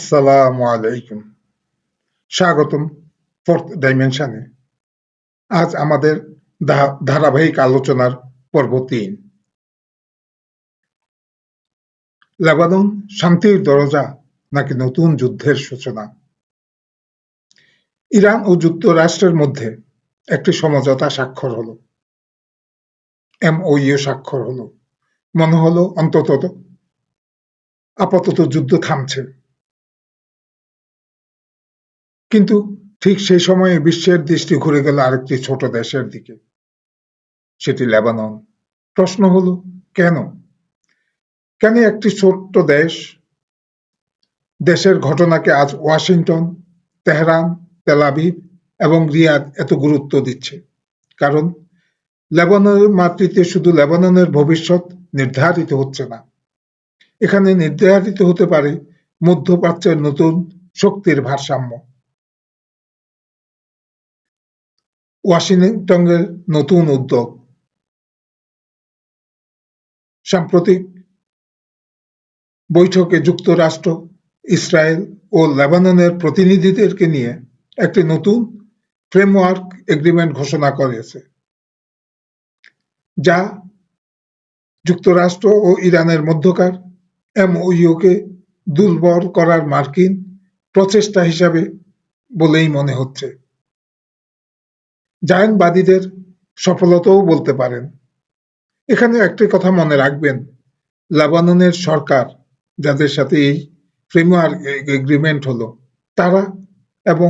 আসসালামু আলাইকুম। স্বাগতম ফোর্থ ডাইমেনশনে। আজ আমাদের ধারাবাহিক আলোচনার পর্ব ৩। লেবানন শান্তির দরজা নাকি নতুন যুদ্ধের সূচনা? ইরান ও যুক্তরাষ্ট্রের মধ্যে একটি সমঝোতা স্বাক্ষর হলো, MOU স্বাক্ষর হলো। মনে হলো অন্তত আপাতত যুদ্ধ থামছে। কিন্তু ঠিক সেই সময়ে বিশ্বের দৃষ্টি ঘুরে গেল আরেকটি ছোট দেশের দিকে, সেটি লেবানন। প্রশ্ন হলো কেন? কেন একটি ছোট্ট দেশের ঘটনাকে আজ ওয়াশিংটন, তেহরান, তেল আবিব এবং রিয়াদ এত গুরুত্ব দিচ্ছে? কারণ লেবাননের মাটিতে শুধু লেবাননের ভবিষ্যৎ নির্ধারিত হচ্ছে না, এখানে নির্ধারিত হতে পারে মধ্যপ্রাচ্যের নতুন শক্তির ভারসাম্য। ওয়াশিংটনের নতুন উদ্যোগ। সাম্প্রতিক বৈঠকে যুক্তরাষ্ট্র, ইসরায়েল ও লেবাননের প্রতিনিধিদেরকে নিয়ে একটি নতুন ফ্রেমওয়ার্ক এগ্রিমেন্ট ঘোষণা করেছে, যা যুক্তরাষ্ট্র ও ইরানের মধ্যকার MOU-কে দুর্বল করার মার্কিন প্রচেষ্টা হিসাবে বলেই মনে হচ্ছে। জায়নবাদীদের সফলতাও বলতে পারেন। এখানে একটি কথা মনে রাখবেন, লেবাননের সরকার, যাদের সাথে এই ফ্রেমওয়ার্ক এগ্রিমেন্ট হলো, তারা এবং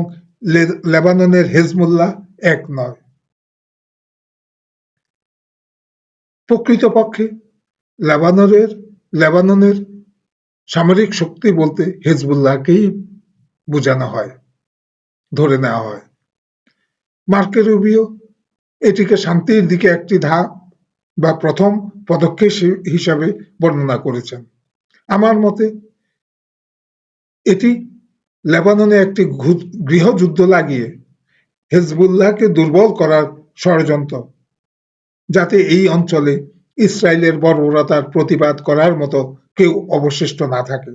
লেবাননের হেজবুল্লাহ এক নয়। প্রকৃতপক্ষে লেবাননের সামরিক শক্তি বলতে হেজবুল্লাহকেই বোঝানো হয়, ধরে নেওয়া হয়। মার্কো রুবিও এটিকে শান্তির দিকে একটি ধাপ বা প্রথম পদক্ষেপ হিসাবে বর্ণনা করেছেন। আমার মতে এটি লেবাননে একটি গৃহযুদ্ধ লাগিয়ে হেজবুল্লাহকে দুর্বল করার ষড়যন্ত্র, যাতে এই অঞ্চলে ইসরায়েলের বর্বরতার প্রতিবাদ করার মতো কেউ অবশিষ্ট না থাকে।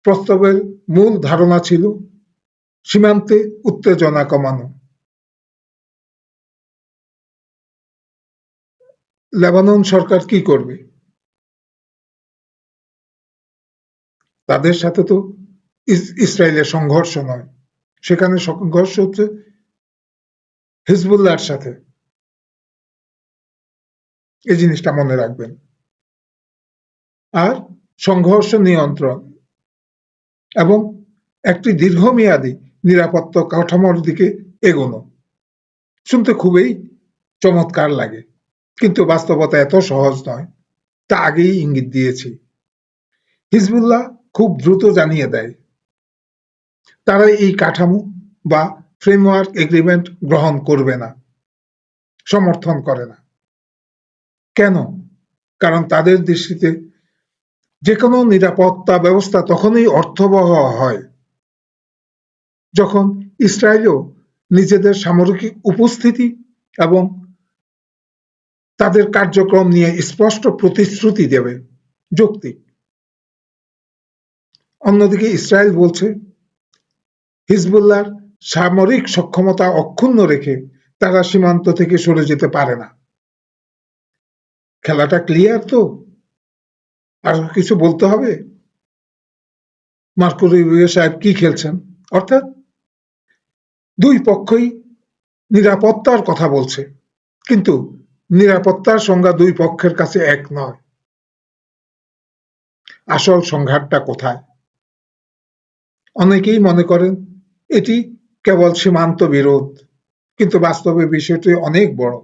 প্রস্তাবের মূল ধারণা ছিল সীমান্তে উত্তেজনা কমানো। লেবানন সরকার কি করবে? তাদের সাথে তো ইসরায়েলের সংঘর্ষ নয়, সেখানে সংঘর্ষ হচ্ছে হিজবুল্লাহর সাথে। এই জিনিসটা মনে রাখবেন। আর সংঘর্ষ নিয়ন্ত্রণ এবং একটি দীর্ঘমেয়াদী নিরাপত্তা কাঠামোর দিকে এগোনো শুনতে খুবই চমৎকার লাগে, কিন্তু বাস্তবতা এত সহজ নয়, তা আগেই ইঙ্গিত দিয়েছি। হিজবুল্লাহ খুব দ্রুত জানিয়ে দেয় তারা এই কাঠামো বা ফ্রেমওয়ার্ক এগ্রিমেন্ট গ্রহণ করবে না, সমর্থন করে না। কেন? কারণ তাদের দৃষ্টিতে যেকোনো নিরাপত্তা ব্যবস্থা তখনই অর্থবহ হয় যখন ইসরায়েলও নিজেদের সামরিক উপস্থিতি এবং তাদের কার্যক্রম নিয়ে স্পষ্ট প্রতিশ্রুতি দেবে, যৌক্তিক। অন্যদিকে ইসরায়েল বলছে হিজবুল্লাহর সামরিক সক্ষমতা অক্ষুণ্ণ রেখে তারা সীমান্ত থেকে সরে যেতে পারে না। খেলাটা ক্লিয়ার তো? আর কিছু বলতে হবে? মার্কো রুবিও সাহেব কি খেলছেন? অর্থাৎ দুই পক্ষই নিরাপত্তার কথা বলছে, কিন্তু নিরাপত্তার সংজ্ঞা দুই পক্ষের কাছে এক নয়। আসল সংঘাতটা কোথায়? অনেকেই মনে করেন এটি কেবল সীমান্ত বিরোধ, কিন্তু বাস্তবে বিষয়টি অনেক বড়।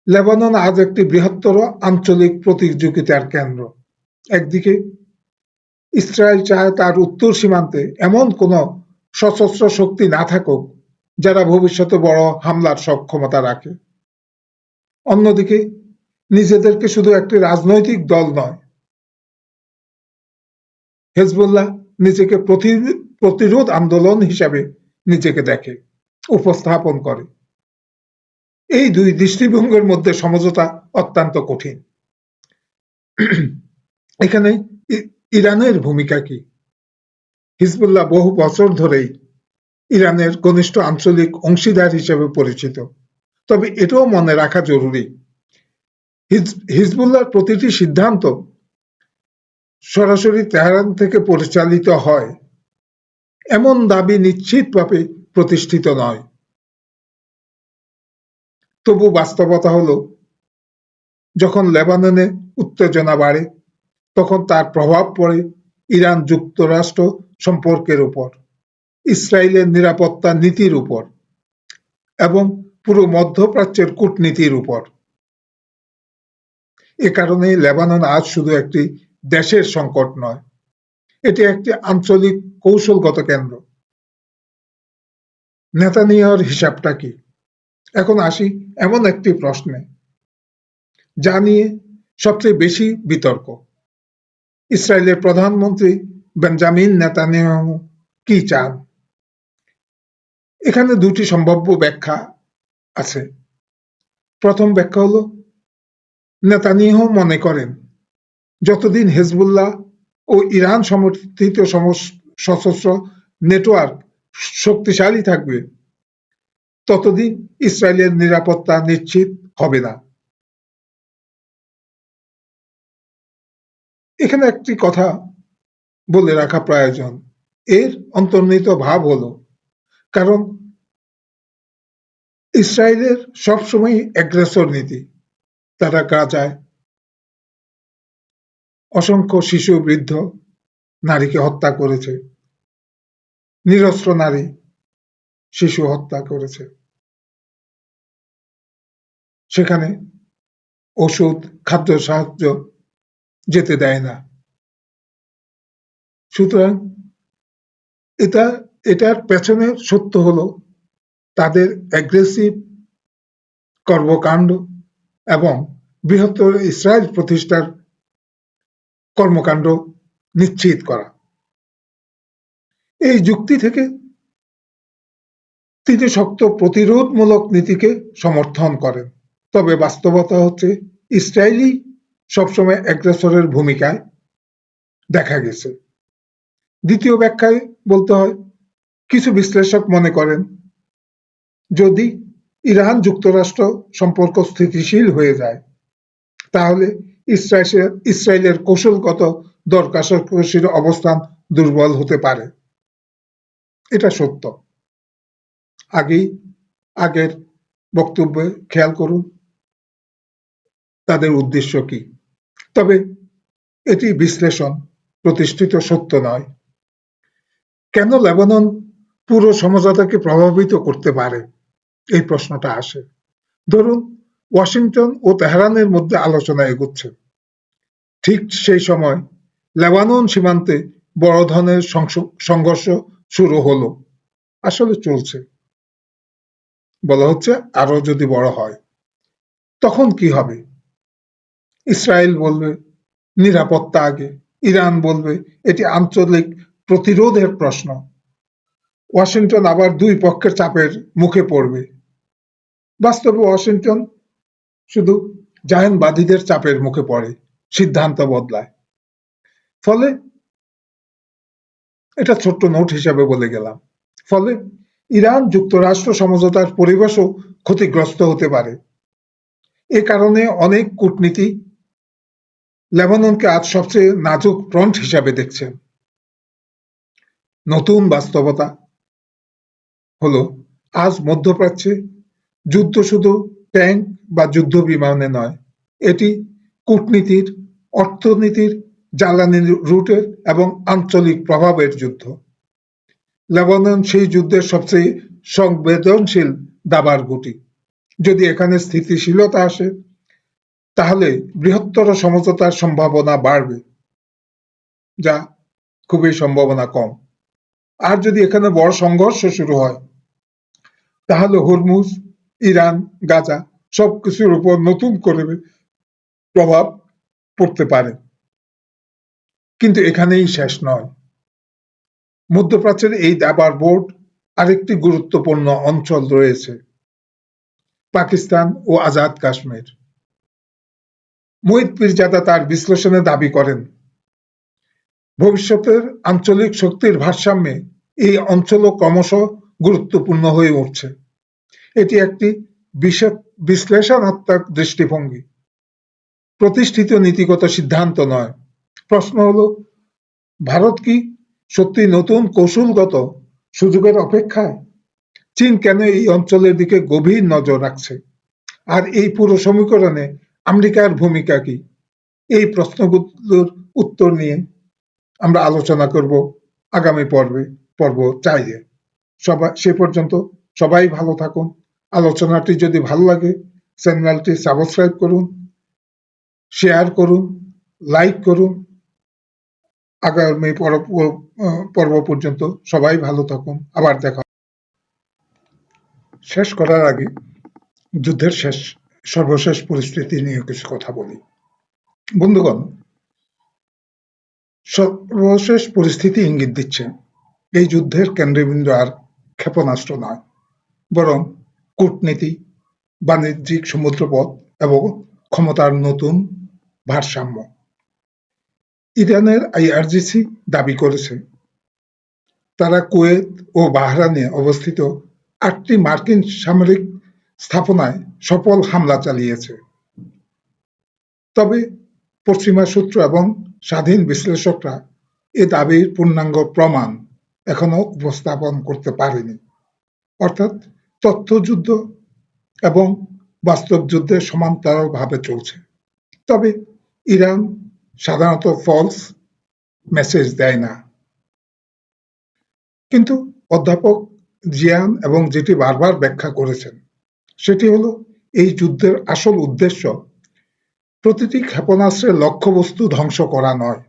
লেবানন আজ একটি বৃহত্তর আঞ্চলিক প্রতিযোগিতার কেন্দ্র। একদিকে ইসরায়েল চায় তার উত্তর সীমান্তে এমন কোনো সশস্ত্র শক্তি না থাকুক যারা ভবিষ্যতে বড় হামলার সক্ষমতা রাখে। অন্যদিকে নিজেদেরকে শুধু একটি রাজনৈতিক দল নয়, হেজবুল্লাহ নিজেকে প্রতিরোধ আন্দোলন হিসাবে নিজেকে দেখে, উপস্থাপন করে। এই দুই দৃষ্টিভঙ্গির মধ্যে সমঝোতা অত্যন্ত কঠিন। এখানে ইরানের ভূমিকা কি? হিজবুল্লাহ বহু বছর ধরেই ইরানের ঘনিষ্ঠ আঞ্চলিক অংশীদার হিসেবে পরিচিত। তবে এটাও মনে রাখা জরুরি, হিজবুল্লাহর প্রতিটি সিদ্ধান্ত সরাসরি তেহরান থেকে পরিচালিত হয় এমন দাবি নিশ্চিতভাবে প্রতিষ্ঠিত নয়। তবু বাস্তবতা হলো, যখন লেবাননে উত্তেজনা বাড়ে তখন তার প্রভাব পড়ে ইরান যুক্তরাষ্ট্র সম্পর্কের উপর, ইসরায়েলের নিরাপত্তা নীতির উপর এবং পুরো মধ্যপ্রাচ্যের কূটনীতির উপর। এ কারণে লেবানন আজ শুধু একটি দেশের সংকট নয়, এটি একটি আঞ্চলিক কৌশলগত কেন্দ্র। নেতানিয়াহুর হিসাবটা কি? এখন আসি এমন একটি প্রশ্নে যা নিয়ে সবচেয়ে বেশি বিতর্ক। ইসরায়েলের প্রধানমন্ত্রী বেঞ্জামিন নেতানিয়াহু কি চান? এখানে দুটি সম্ভাব্য ব্যাখ্যা আছে। প্রথম ব্যাখ্যা হলো, নেতানিয়াহু মনে করেন যতদিন হেজবুল্লাহ ও ইরান সমর্থিত সশস্ত্র নেটওয়ার্ক শক্তিশালী থাকবে ততদিন ইসরায়েলের নিরাপত্তা নিশ্চিত হবে না। এখানে একটি কথা বলে রাখা প্রয়োজন, এর অন্তর্নিহিত ভাব হলো, কারণ ইসরায়েলের সবসময় অ্যাগ্রেসর নীতি। তারা গাজায় অসংখ্য শিশু, বৃদ্ধ, নারীকে হত্যা করেছে, নিরস্ত্র নারী, শিশু হত্যা করেছে। সেখানে ওষুধ, খাদ্য সাহায্য যেতে দেয় না। সুতরাং এটার পেছনে সত্য হলো তাদের অ্যাগ্রেসিভ কর্মকাণ্ড এবং বৃহত্তর ইসরায়েল প্রতিষ্ঠার কর্মকাণ্ড নিশ্চিত করা। এই যুক্তি থেকে তিনি শক্ত প্রতিরোধমূলক নীতিকে সমর্থন করেন। তবে বাস্তবতা হচ্ছে ইসরায়েলই সবসময় অ্যাগ্রেসরের ভূমিকায় দেখা গেছে। দ্বিতীয় ব্যাখ্যায় বলতে হয়, কিছু বিশ্লেষক মনে করেন যদি ইরান যুক্তরাষ্ট্র সম্পর্ক স্থিতিশীল হয়ে যায় তাহলে ইসরায়েলের কৌশলগত দর কষাকষির অবস্থান দুর্বল হতে পারে। এটা সত্য। আগের বক্তব্যে খেয়াল করুন তাদের উদ্দেশ্য কি। তবে এটি বিশ্লেষণ, প্রতিষ্ঠিত সত্য নয়। কেন লেবানন পুরো সমঝোতাকে প্রভাবিত করতে পারে, এই প্রশ্নটা আসে। ধরুন ওয়াশিংটন ও তেহরানের মধ্যে আলোচনা এগোচ্ছে, ঠিক সেই সময় লেবানন সীমান্তে বড় ধরনের সংঘর্ষ শুরু হলো, আসলে চলছে, বলা হচ্ছে আরো যদি বড় হয় তখন কি হবে? ইসরায়েল বলবে নিরাপত্তা আগে, ইরান বলবে এটি আঞ্চলিক প্রতিরোধের প্রশ্ন, ওয়াশিংটন আবার দুই পক্ষের চাপের মুখে পড়বে। বাস্তবে ওয়াশিংটন শুধু জাহানবাদীদের চাপের মুখে পড়ে, সিদ্ধান্ত বদলায়। ফলে এটা ছোট্ট নোট হিসাবে বলে গেলাম। ফলে ইরান যুক্তরাষ্ট্র সমঝোতার পরিবেশও ক্ষতিগ্রস্ত হতে পারে। এ কারণে অনেক কূটনীতি লেবাননকে আজ সবচেয়ে নাজুক ফ্রন্ট হিসাবে দেখছেন। নতুন বাস্তবতা হলো, আজ মধ্যপ্রাচ্যে যুদ্ধ শুধু ট্যাঙ্ক বা যুদ্ধ বিমানে নয়, এটি কূটনীতির, অর্থনীতির, জ্বালানি রুটের এবং আঞ্চলিক প্রভাবের যুদ্ধ। লেবানন সেই যুদ্ধের সবচেয়ে সংবেদনশীল দাবার গুটি। যদি এখানে স্থিতিশীলতা আসে তাহলে বৃহত্তর সমঝোতার সম্ভাবনা বাড়বে, যা খুবই সম্ভাবনা কম। আর যদি এখানে বড় সংঘর্ষ শুরু হয় তাহলে হরমুজ, ইরান, গাজা সবকিছুর উপর নতুন করে প্রভাব পড়তে পারে। কিন্তু এখানেই শেষ নয়। মধ্যপ্রাচ্যের এই দাবার বোর্ড আরেকটি গুরুত্বপূর্ণ অঞ্চল রয়েছে, পাকিস্তান ও আজাদ কাশ্মীর। মুহিত পীরজাদা তার বিশ্লেষণে দাবি করেন ভবিষ্যতের আঞ্চলিক শক্তির ভারসাম্যে এই অঞ্চলও ক্রমশ গুরুত্বপূর্ণ হয়ে উঠছে। এটি একটি বিশ্লেষণাত্মক দৃষ্টিভঙ্গি, প্রতিষ্ঠিত নীতিগত সিদ্ধান্ত নয়। প্রশ্ন হলো, ভারত কি সত্যি নতুন কৌশলগত সুযোগের অপেক্ষায়? চীন কেন এই অঞ্চলের দিকে গভীর নজর রাখছে? আর এই পুরো সমীকরণে আমেরিকার ভূমিকা কি? এই প্রশ্নগুলোর উত্তর নিয়ে আমরা আলোচনা করব আগামী পর্ব 4-এ। সে পর্যন্ত সবাই ভালো থাকুন। আলোচনাটি যদি ভালো লাগে চ্যানেলটি সাবস্ক্রাইব করুন, শেয়ার করুন, লাইক করুন। আগামী পর্ব পর্যন্ত সবাই ভালো থাকুন। আবার দেখা। শেষ করার আগে যুদ্ধের সর্বশেষ পরিস্থিতি নিয়ে কিছু কথা বলি। বন্ধুগণ, সর্বশেষ পরিস্থিতি ইঙ্গিত দিচ্ছে এই যুদ্ধের কেন্দ্রবিন্দু আর ক্ষেপণাস্ত্র নয়, বরং কূটনীতি, বাণিজ্যিক সমুদ্রপথ এবং ক্ষমতার নতুন ভারসাম্য। ইরানের আইআরজিসি দাবি করেছে তারা কুয়েত ও বাহরাইনে অবস্থিত 8টি মার্কিন সামরিক স্থাপনায় সফল হামলা চালিয়েছে। তবে পশ্চিমা সূত্র এবং স্বাধীন বিশ্লেষকরা এ দাবির পূর্ণাঙ্গ প্রমাণ এখনো উপস্থাপন করতে পারেনি। অর্থাৎ তথ্যযুদ্ধ এবং বাস্তব যুদ্ধের সমান্তরালভাবে চলছে। তবে ইরান সাধারণত ফলস মেসেজ দেয় না। কিন্তু অধ্যাপক জিয়ান এবং যেটি বারবার ব্যাখ্যা করেছেন সেটি হলো এই যুদ্ধের আসল উদ্দেশ্য প্রতিটি ক্ষেপণাস্ত্রের লক্ষ্যবস্তু ধ্বংস করা নয়,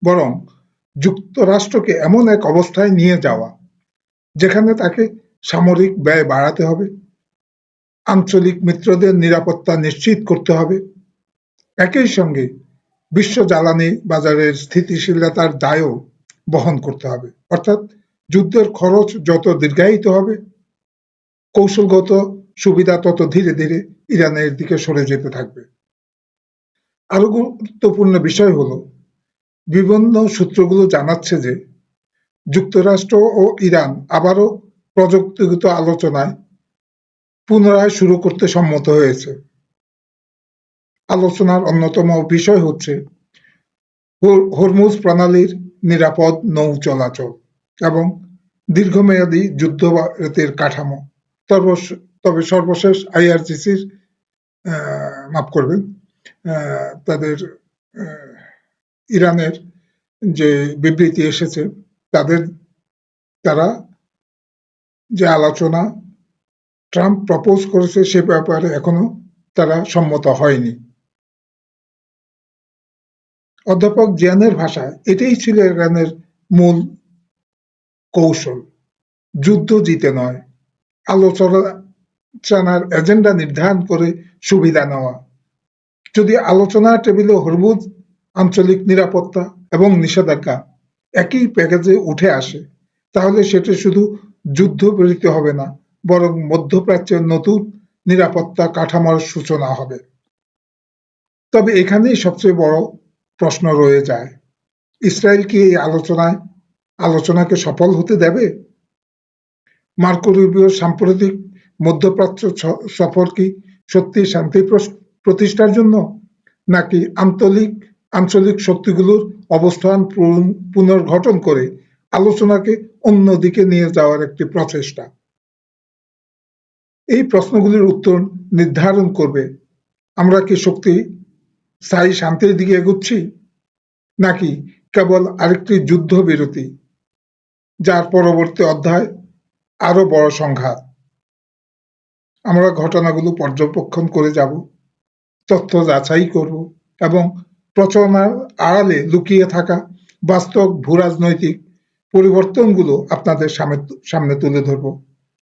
বরং যুক্তরাষ্ট্রকে এমন এক অবস্থায় নিয়ে যাওয়া যেখানে তাকে সামরিক ব্যয় বাড়াতে হবে, আঞ্চলিক মিত্রদের নিরাপত্তা নিশ্চিত করতে হবে, একই সঙ্গে বিশ্ব জ্বালানি বাজারের স্থিতিশীলতার দায়ও বহন করতে হবে। অর্থাৎ যুদ্ধের খরচ যত দীর্ঘায়িত হবে, কৌশলগত সুবিধা তত ধীরে ধীরে ইরানের দিকে সরে যেতে থাকবে। আরো গুরুত্বপূর্ণ বিষয় হলো, বিভিন্ন সূত্রগুলো জানাচ্ছে যে যুক্তরাষ্ট্র ও ইরান আবারও প্রযুক্তিগত আলোচনায় পুনরায় শুরু করতে সম্মত হয়েছে। আলোচনার অন্যতম বিষয় হচ্ছে হরমুজ প্রণালীর নিরাপদ নৌ চলাচল এবং দীর্ঘমেয়াদী যুদ্ধবিরতির কাঠামো। তবে সর্বশেষ আইআরজিসির মাফ করবেন তাদের ইরানের যে বিবৃতি এসেছে তারা যে আলোচনা ট্রাম্প প্রপোজ করেছে সে ব্যাপারে এখনো তারা সম্মত হয়নি। অধ্যাপক জিয়ানের ভাষায় এটাই ছিল ইরানের মূল কৌশল, যুদ্ধ জিতে নয়, আলোচনার এজেন্ডা নির্ধারণ করে সুবিধা নেওয়া। যদি আলোচনার টেবিলে হরমুজ, আঞ্চলিক নিরাপত্তা এবং নিষেধাজ্ঞা একই প্যাকেজে উঠে আসে, তাহলে সেটা শুধু যুদ্ধবিরতি হবে না, বরং মধ্যপ্রাচ্যের নতুন নিরাপত্তা কাঠামোর সূচনা হবে। তবে এখানেই সবচেয়ে বড় প্রশ্ন রয়ে যায়, ইসরায়েল কি এই আলোচনাকে সফল হতে দেবে? মার্কো রুবিওর সাম্প্রতিক মধ্যপ্রাচ্য সফর কি সত্যি শান্তি প্রতিষ্ঠার জন্য, নাকি আঞ্চলিক শক্তিগুলোর অবস্থান পুনর্গঠন করে আলোচনাকে অন্যদিকে নিয়ে যাওয়ার একটি প্রচেষ্টা? এই প্রশ্নগুলির উত্তর নির্ধারণ করবে আমরা কি স্থায়ী শান্তির দিকে এগুচ্ছি, নাকি কেবল আরেকটি যুদ্ধবিরতি যার পরবর্তী অধ্যায় আরো বড় সংঘাত। আমরা ঘটনাগুলো পর্যবেক্ষণ করে যাব, তথ্য যাচাই করব এবং প্রচারণার আড়ালে লুকিয়ে থাকা বাস্তব ভূরাজনৈতিক পরিবর্তনগুলো আপনাদের সামনে তুলে ধরব।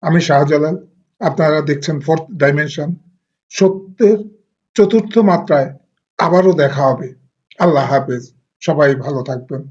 আমি শাহজালাল, আপনারা দেখছেন ফোর্থ ডাইমেনশন। সত্যের চতুর্থ মাত্রায় আবারও দেখা হবে। আল্লাহ হাফেজ, সবাই ভালো থাকবেন।